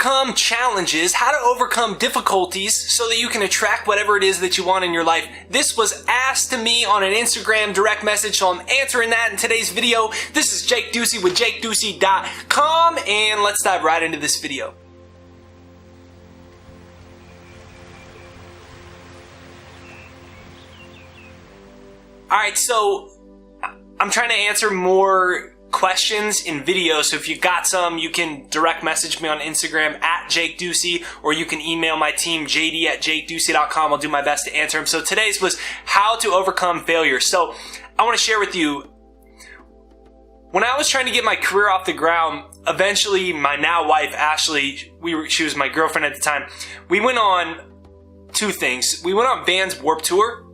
overcome challenges, how to overcome difficulties so that you can attract whatever it is that you want in your life. This was asked to me on an Instagram direct message, so I'm answering that in today's video. This is Jake Ducey with JakeDucey.com, and let's dive right into this video. Alright, so I'm trying to answer more questions in videos, so if you got some, you can direct message me on Instagram at Jake Ducey, or you can email my team jd@jakeducey.com. I'll do my best to answer them. So today's was how to overcome failure. So I want to share with you, when I was trying to get my career off the ground, eventually my now wife Ashley, she was my girlfriend at the time, we went on two things. We went on Vans Warped Tour,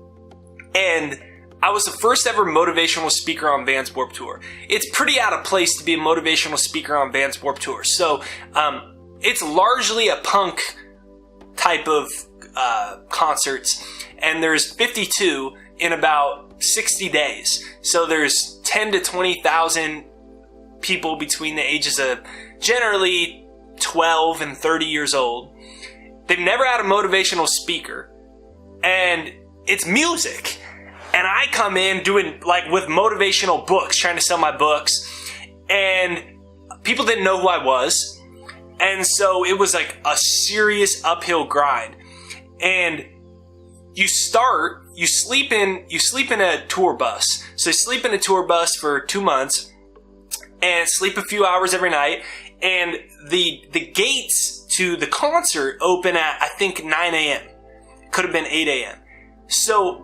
and I was the first ever motivational speaker on Vans Warped Tour. It's pretty out of place to be a motivational speaker on Vans Warped Tour. So it's largely a punk type of concerts, and there's 52 in about 60 days. So there's 10 to 20,000 people between the ages of generally 12 and 30 years old. They've never had a motivational speaker, and it's music. And I come in doing like with motivational books, trying to sell my books, and people didn't know who I was. And so it was like a serious uphill grind. And you sleep in a tour bus. So you sleep in a tour bus for 2 months and sleep a few hours every night. And the gates to the concert open at, I think, 9 a.m. Could have been 8 a.m. So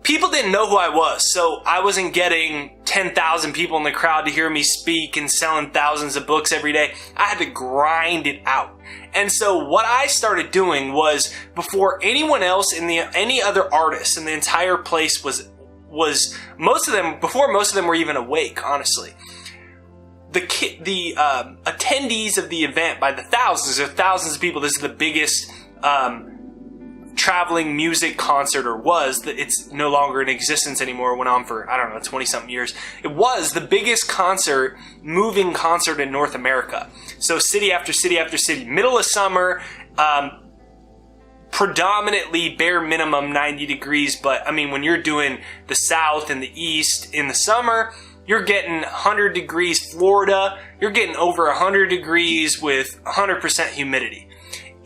people didn't know who I was, so I wasn't getting 10,000 people in the crowd to hear me speak and selling thousands of books every day. I had to grind it out. And so what I started doing was, before anyone else any other artists in the entire place before most of them were even awake, honestly, the attendees of the event, by the thousands of people, this is the biggest traveling music concert, or was, that it's no longer in existence anymore. It went on for, I don't know, 20 something years. It was the biggest moving concert in North America. So city after city after city, middle of summer, predominantly bare minimum 90 degrees. But I mean, when you're doing the South and the East in the summer, you're getting 100 degrees Florida. You're getting over 100 degrees with 100% humidity.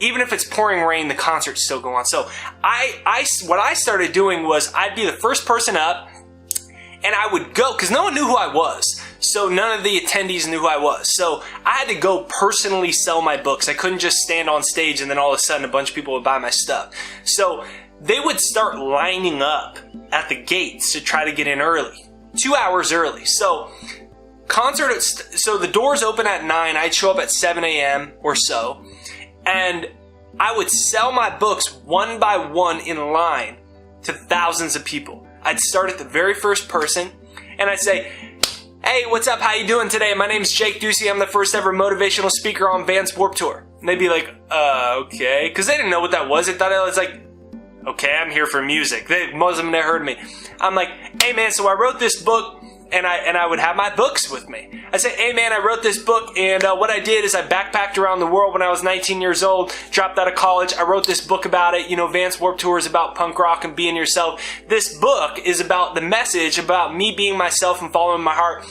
Even if it's pouring rain, the concerts still go on. So what I started doing was, I'd be the first person up, and I would go, because no one knew who I was. So none of the attendees knew who I was. So I had to go personally sell my books. I couldn't just stand on stage and then all of a sudden a bunch of people would buy my stuff. So they would start lining up at the gates to try to get in early, 2 hours early. So the doors open at 9. I'd show up at 7 a.m. or so. And I would sell my books one by one in line to thousands of people. I'd start at the very first person, and I'd say, "Hey, what's up? How you doing today? My name's Jake Ducey. I'm the first ever motivational speaker on Vans Warped Tour." And they'd be like, okay. Because they didn't know what that was. They thought it was like, okay, I'm here for music. Most of them never heard of me. I'm like, "Hey man, so I wrote this book," and I would have my books with me. I say, "Hey man, I wrote this book, and what I did is I backpacked around the world when I was 19 years old, dropped out of college. I wrote this book about it. You know, Vans Warped Tour is about punk rock and being yourself. This book is about the message about me being myself and following my heart.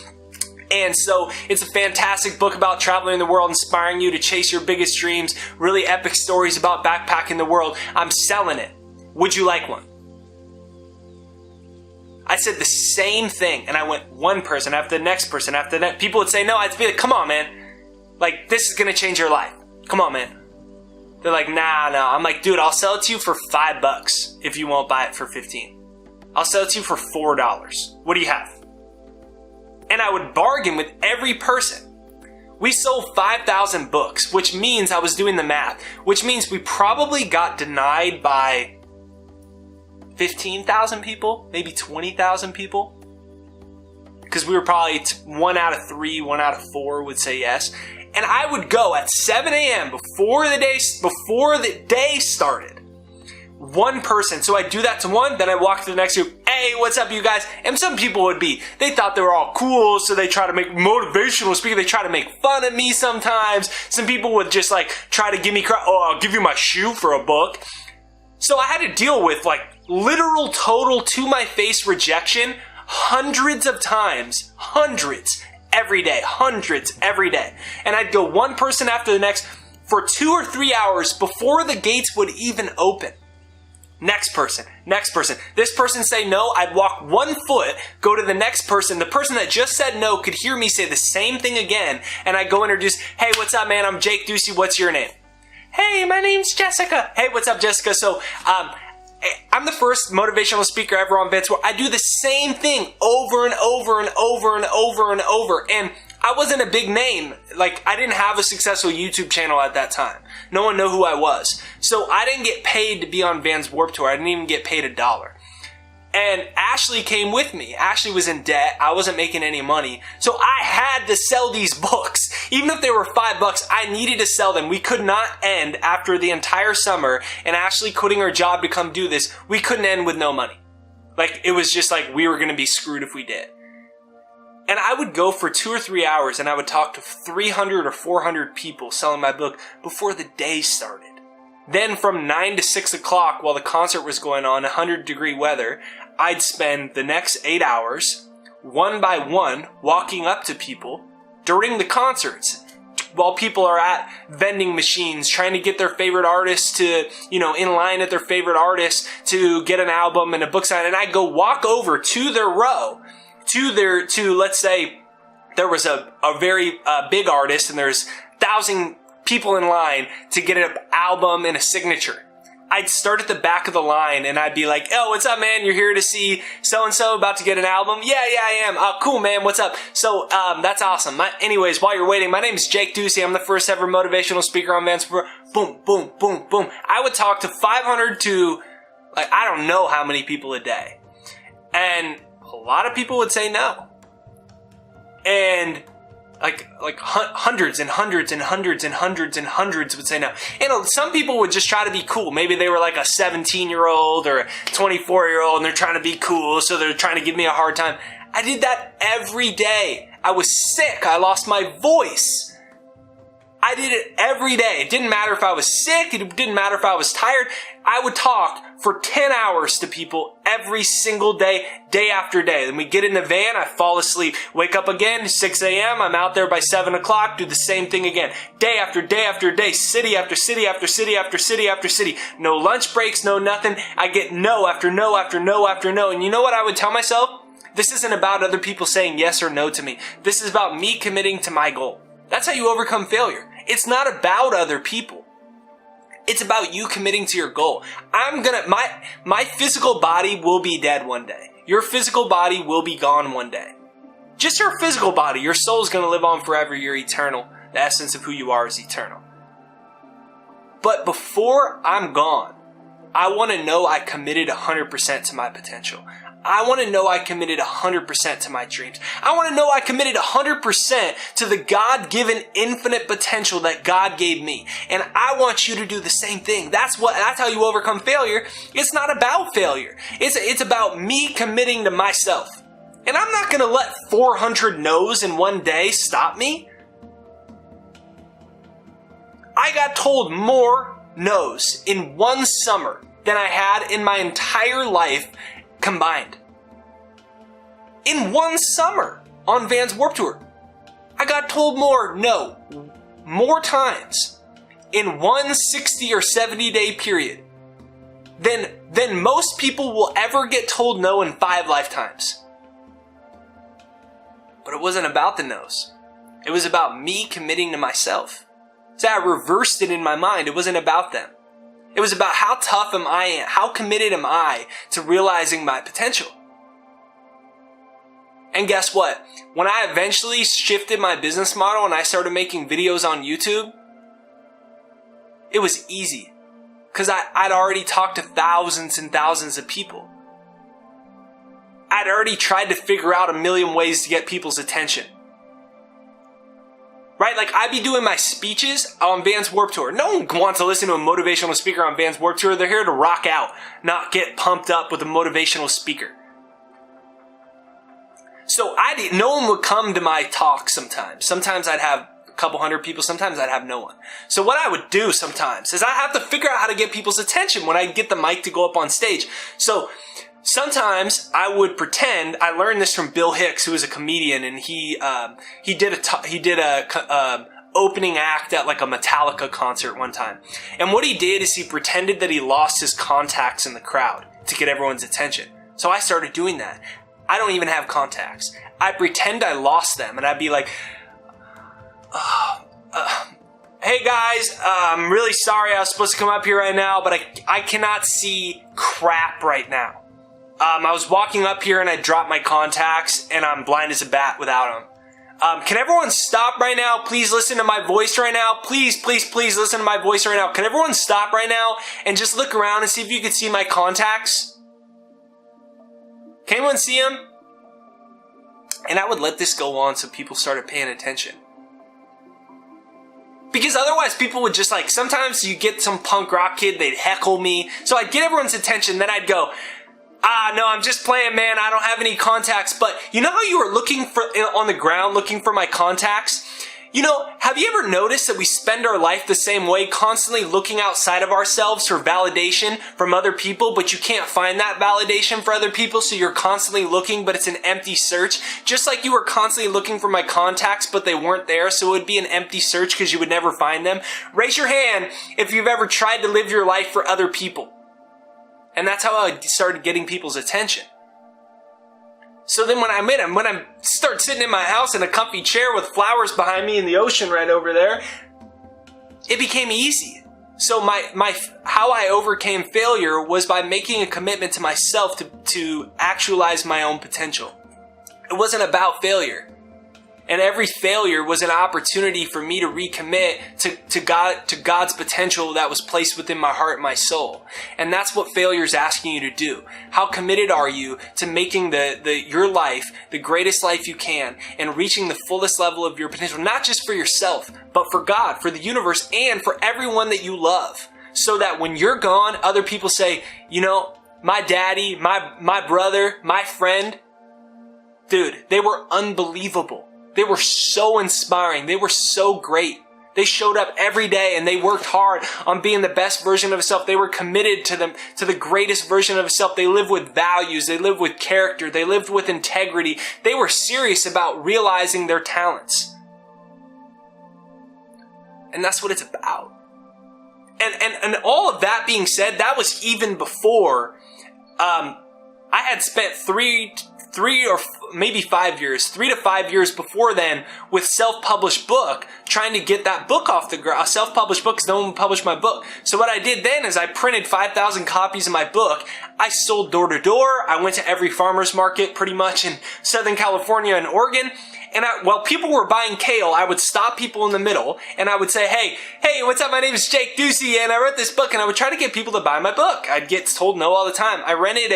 And so it's a fantastic book about traveling the world, inspiring you to chase your biggest dreams, really epic stories about backpacking the world. I'm selling it. Would you like one?" I said the same thing, and I went one person after the next person after that. People would say no. I'd be like, "Come on, man. Like, this is going to change your life. Come on, man." They're like, nah. I'm like, "Dude, I'll sell it to you for $5 if you won't buy it for $15. I'll sell it to you for $4. What do you have?" And I would bargain with every person. We sold 5,000 books, which means, I was doing the math, which means we probably got denied by 15,000 people, maybe 20,000 people. Because we were probably 1 out of 3, 1 out of 4 would say yes. And I would go at 7 a.m. before the day started. One person. So I'd do that to one, then I'd walk to the next group. "Hey, hey, what's up, you guys? And some people would be, they thought they were all cool, so they try to make motivational speaker. They try to make fun of me sometimes. Some people would just like try to give me crap. Oh, I'll give you my shoe for a book. So I had to deal with like literal, total, to my face rejection hundreds of times, hundreds every day, hundreds every day. And I'd go one person after the next for 2 or 3 hours before the gates would even open. Next person, next person. This person say no, I'd walk 1 foot, go to the next person. The person that just said no could hear me say the same thing again, and I'd go introduce, hey, what's up, man? I'm Jake Ducey. What's your name? Hey, my name's Jessica. Hey, what's up, Jessica? So, I'm the first motivational speaker ever on Vince where I do the same thing over and over and over and over and over. And I wasn't a big name. Like, I didn't have a successful YouTube channel at that time. No one knew who I was. So I didn't get paid to be on Van's Warped Tour. I didn't even get paid $1. And Ashley came with me. Ashley was in debt. I wasn't making any money. So I had to sell these books. Even if they were $5, I needed to sell them. We could not end after the entire summer and Ashley quitting her job to come do this. We couldn't end with no money. Like, it was just like we were going to be screwed if we did. And I would go for 2 or 3 hours and I would talk to 300 or 400 people selling my book before the day started. Then from 9 to 6 o'clock while the concert was going on, 100-degree weather, I'd spend the next 8 hours, one by one, walking up to people during the concerts while people are at vending machines trying to get their favorite artists to, in line at their favorite artists to get an album and a book sign. And I'd go walk over to their row, let's say there was a very big artist and there's 1,000 people in line to get an album and a signature. I'd start at the back of the line and I'd be like, oh, what's up, man? You're here to see so-and-so about to get an album? Yeah, I am. Oh, cool, man. What's up? So, that's awesome. Anyways, while you're waiting, my name is Jake Ducey. I'm the first ever motivational speaker on Vans. Boom, boom, boom, boom. I would talk to 500 to, I don't know how many people a day. And a lot of people would say no. And hundreds and hundreds and hundreds and hundreds and hundreds would say no. And some people would just try to be cool. Maybe they were like a 17-year-old or a 24-year-old and they're trying to be cool, so they're trying to give me a hard time. I did that every day. I was sick. I lost my voice. I did it every day. It didn't matter if I was sick. It didn't matter if I was tired. I would talk for 10 hours to people every single day, day after day. Then we get in the van, I fall asleep, wake up again, 6 a.m., I'm out there by 7 o'clock, do the same thing again. Day after day after day, city after city after city after city after city. No lunch breaks, no nothing. I get no after no after no after no. And you know what I would tell myself? This isn't about other people saying yes or no to me. This is about me committing to my goal. That's how you overcome failure. It's not about other people. It's about you committing to your goal. My physical body will be dead one day. Your physical body will be gone one day. Just your physical body. Your soul's going to live on forever. You're eternal. The essence of who you are is eternal. But before I'm gone, I want to know I committed 100% to my potential. I want to know I committed 100% to my dreams. I want to know I committed 100% to the God-given infinite potential that God gave me. And I want you to do the same thing. That's how you overcome failure. It's not about failure. It's about me committing to myself. And I'm not going to let 400 no's in one day stop me. I got told more no's in one summer than I had in my entire life combined. In one summer on Vans Warped Tour, I got told more times in one 60 or 70 day period than most people will ever get told no in 5 lifetimes. But it wasn't about the no's. It was about me committing to myself. So I reversed it in my mind. It wasn't about them. It was about how tough am I, how committed am I to realizing my potential. And guess what? When I eventually shifted my business model and I started making videos on YouTube, it was easy. Because I'd already talked to thousands and thousands of people. I'd already tried to figure out a million ways to get people's attention. Right? Like, I'd be doing my speeches on Vans Warped Tour. No one wants to listen to a motivational speaker on Vans Warped Tour. They're here to rock out, not get pumped up with a motivational speaker. So no one would come to my talk sometimes. Sometimes I'd have a couple hundred people. Sometimes I'd have no one. So what I would do sometimes is I have to figure out how to get people's attention when I get the mic to go up on stage. So sometimes I would pretend. I learned this from Bill Hicks, who is a comedian, and he did a opening act at like a Metallica concert one time. And what he did is he pretended that he lost his contacts in the crowd to get everyone's attention. So I started doing that. I don't even have contacts. I pretend I lost them, and I'd be like, hey guys, I'm really sorry I was supposed to come up here right now, but I cannot see crap right now. I was walking up here and I dropped my contacts, and I'm blind as a bat without them. Can everyone stop right now? Please listen to my voice right now. Please, please, please listen to my voice right now. Can everyone stop right now and just look around and see if you can see my contacts? Can anyone see them? And I would let this go on so people started paying attention. Because otherwise people would just like, sometimes you get some punk rock kid, they'd heckle me. So I'd get everyone's attention, then I'd go, no, I'm just playing, man. I don't have any contacts. But you know how you were looking for on the ground, looking for my contacts? You know, have you ever noticed that we spend our life the same way, constantly looking outside of ourselves for validation from other people, but you can't find that validation for other people, so you're constantly looking, but it's an empty search? Just like you were constantly looking for my contacts, but they weren't there, so it would be an empty search because you would never find them. Raise your hand if you've ever tried to live your life for other people. And that's how I started getting people's attention. So then when I start sitting in my house in a comfy chair with flowers behind me and the ocean right over there, it became easy. So how I overcame failure was by making a commitment to myself to actualize my own potential. It wasn't about failure. And every failure was an opportunity for me to recommit to God's potential that was placed within my heart and my soul. And that's what failure is asking you to do. How committed are you to making your life the greatest life you can and reaching the fullest level of your potential, not just for yourself, but for God, for the universe, and for everyone that you love. So that when you're gone, other people say, you know, my daddy, my brother, my friend, dude, they were unbelievable. They were so inspiring. They were so great. They showed up every day and they worked hard on being the best version of self. They were committed to the greatest version of self. They lived with values. They lived with character. They lived with integrity. They were serious about realizing their talents. And that's what it's about. And all of that being said, that was even before I had spent 3 to 5 years before then with self-published book, trying to get that book off the ground, a self-published book because no one published my book. So what I did then is I printed 5,000 copies of my book. I sold door to door. I went to every farmer's market pretty much in Southern California and Oregon. And while people were buying kale, I would stop people in the middle and I would say, hey, what's up? My name is Jake Ducey and I wrote this book, and I would try to get people to buy my book. I'd get told no all the time. I rented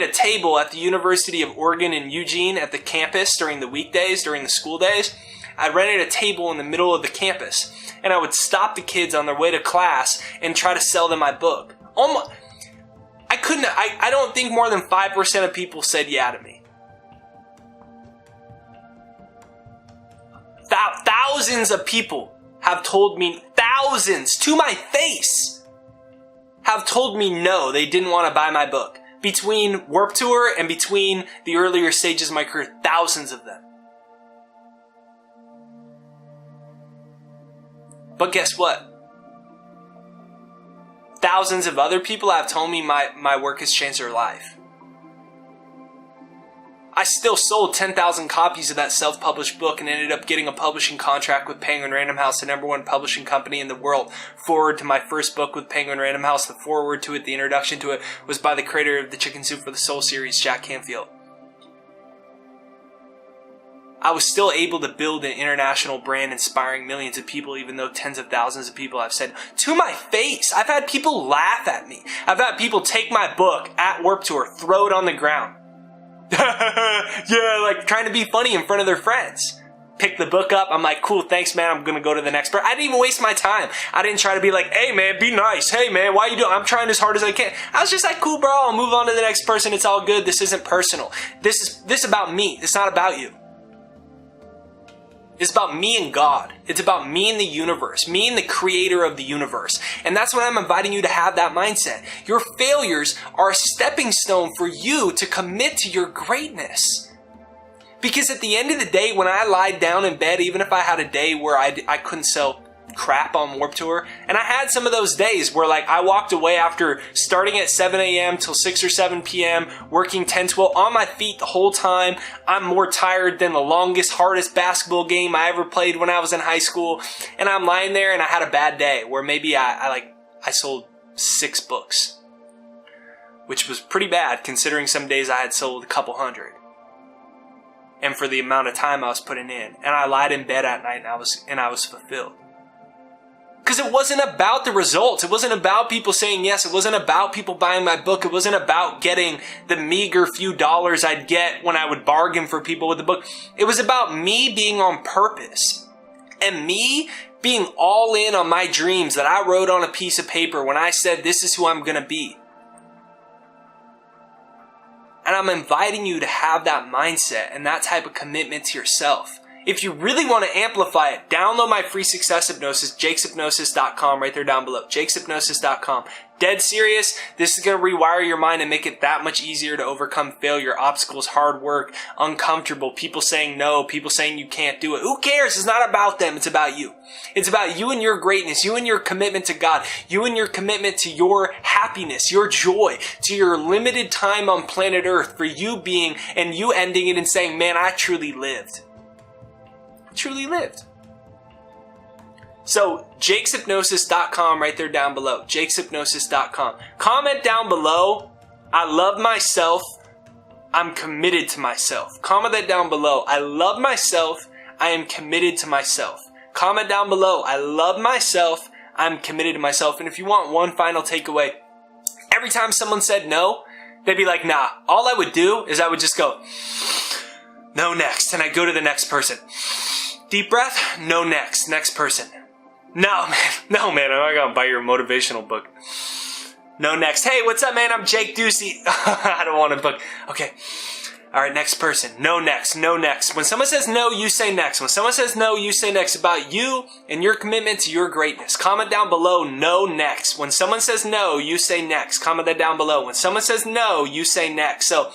a table at the University of Oregon in Eugene at the campus during the weekdays, during the school days. I rented a table in the middle of the campus, and I would stop the kids on their way to class and try to sell them my book. I don't think more than 5% of people said yeah to me. Thousands of people have told me, thousands to my face, have told me no, they didn't want to buy my book. Between Warped Tour and between the earlier stages of my career, thousands of them. But guess what? Thousands of other people have told me my work has changed their life. I still sold 10,000 copies of that self-published book and ended up getting a publishing contract with Penguin Random House, the #1 publishing company in the world. Forward to my first book with Penguin Random House, the foreword to it, the introduction to it, was by the creator of the Chicken Soup for the Soul series, Jack Canfield. I was still able to build an international brand inspiring millions of people, even though tens of thousands of people have said to my face. I've had people laugh at me. I've had people take my book at Warped Tour, throw it on the ground. Yeah, like trying to be funny in front of their friends. pick the book up. I'm like, cool, thanks, man. I'm going to go to the next person. I didn't even waste my time. I didn't try to be like, hey, man, be nice. Hey, man, why you doing? I'm trying as hard as I can. I was just like, cool, bro. I'll move on to the next person. It's all good. This isn't personal. This is about me. It's not about you. It's about me and God. It's about me and the universe, me and the creator of the universe. And that's what I'm inviting you to have that mindset. Your failures are a stepping stone for you to commit to your greatness. Because at the end of the day, when I lied down in bed, even if I had a day where I couldn't sell crap on Warped Tour, and I had some of those days where like I walked away after starting at 7 a.m. till 6 or 7 p.m., working 10, 12, on my feet the whole time. I'm more tired than the longest, hardest basketball game I ever played when I was in high school. And I'm lying there and I had a bad day where maybe I sold 6 books, which was pretty bad considering some days I had sold a couple hundred. And for the amount of time I was putting in. And I lied in bed at night and I was fulfilled. Because it wasn't about the results. It wasn't about people saying yes. It wasn't about people buying my book. It wasn't about getting the meager few dollars I'd get when I would bargain for people with the book. It was about me being on purpose. And me being all in on my dreams that I wrote on a piece of paper when I said this is who I'm going to be. And I'm inviting you to have that mindset and that type of commitment to yourself. If you really want to amplify it, download my free success hypnosis, jakeshypnosis.com, right there down below, jakeshypnosis.com. Dead serious, this is going to rewire your mind and make it that much easier to overcome failure, obstacles, hard work, uncomfortable, people saying no, people saying you can't do it. Who cares? It's not about them. It's about you. It's about you and your greatness, you and your commitment to God, you and your commitment to your happiness, your joy, to your limited time on planet Earth, for you being and you ending it and saying, man, I truly lived. I truly lived. So, jakeshypnosis.com right there down below. jakeshypnosis.com. Comment down below, I love myself, I'm committed to myself. Comment that down below. I love myself, I am committed to myself. Comment down below, I love myself, I'm committed to myself. And if you want one final takeaway, every time someone said no, they'd be like, nah. All I would do is I would just go, no, next. And I'd go to the next person. Deep breath, no, next. Next person. No, man, I'm not gonna buy your motivational book. No, next. Hey, what's up, man? I'm Jake Ducey. I don't want a book. Okay. All right, next person. No, next. No, next. When someone says no, you say next. When someone says no, you say next. About you and your commitment to your greatness. Comment down below, no, next. When someone says no, you say next. Comment that down below. When someone says no, you say next. So,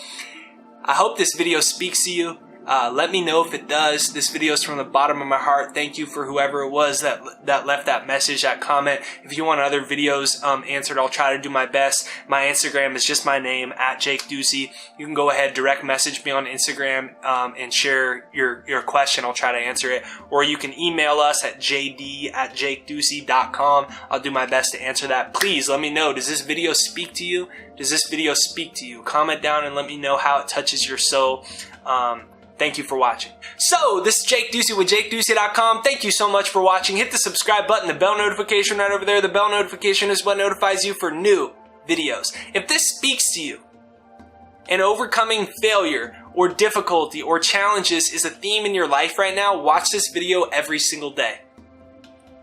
I hope this video speaks to you. Let me know if it does. This video is from the bottom of my heart. Thank you for whoever it was that left that message, that comment. If you want other videos answered, I'll try to do my best. My Instagram is just my name, @JakeDucey. You can go ahead, direct message me on Instagram and share your question. I'll try to answer it. Or you can email us at jd@jakeducey.com. I'll do my best to answer that. Please let me know. Does this video speak to you? Does this video speak to you? Comment down and let me know how it touches your soul. Thank you for watching. So, this is Jake Ducey with JakeDucey.com. Thank you so much for watching. Hit the subscribe button, the bell notification right over there. The bell notification is what notifies you for new videos. If this speaks to you, and overcoming failure or difficulty or challenges is a theme in your life right now, watch this video every single day.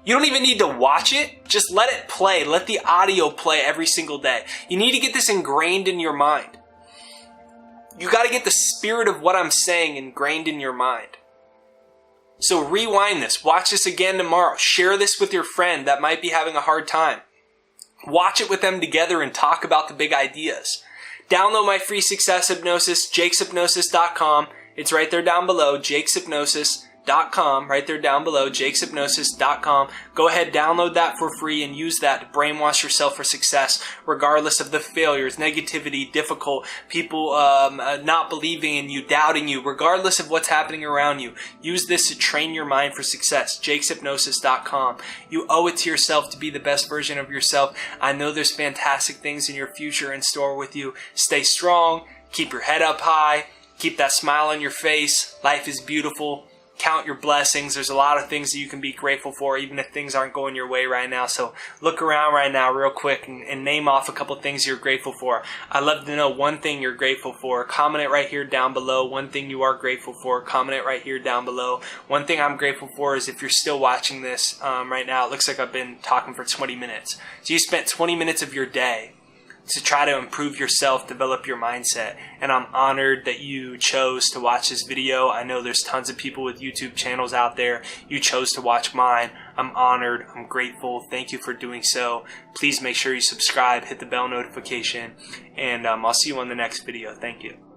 You don't even need to watch it. Just let it play. Let the audio play every single day. You need to get this ingrained in your mind. You got to get the spirit of what I'm saying ingrained in your mind. So rewind this. Watch this again tomorrow. Share this with your friend that might be having a hard time. Watch it with them together and talk about the big ideas. Download my free success hypnosis, jakeshypnosis.com. It's right there down below, jakeshypnosis.com, right there down below, jakeshypnosis.com. Go ahead, download that for free and use that to brainwash yourself for success, regardless of the failures, negativity, difficult, people not believing in you, doubting you, regardless of what's happening around you. Use this to train your mind for success, jakeshypnosis.com. You owe it to yourself to be the best version of yourself. I know there's fantastic things in your future in store with you. Stay strong, keep your head up high, keep that smile on your face. Life is beautiful. count your blessings. There's a lot of things that you can be grateful for, even if things aren't going your way right now. So look around right now real quick and name off a couple things you're grateful for. I'd love to know one thing you're grateful for. Comment it right here down below. One thing you are grateful for. Comment it right here down below. One thing I'm grateful for is if you're still watching this right now, it looks like I've been talking for 20 minutes. So you spent 20 minutes of your day to try to improve yourself, develop your mindset. And I'm honored that you chose to watch this video. I know there's tons of people with YouTube channels out there. You chose to watch mine. I'm honored. I'm grateful. Thank you for doing so. Please make sure you subscribe, hit the bell notification, and I'll see you on the next video. Thank you.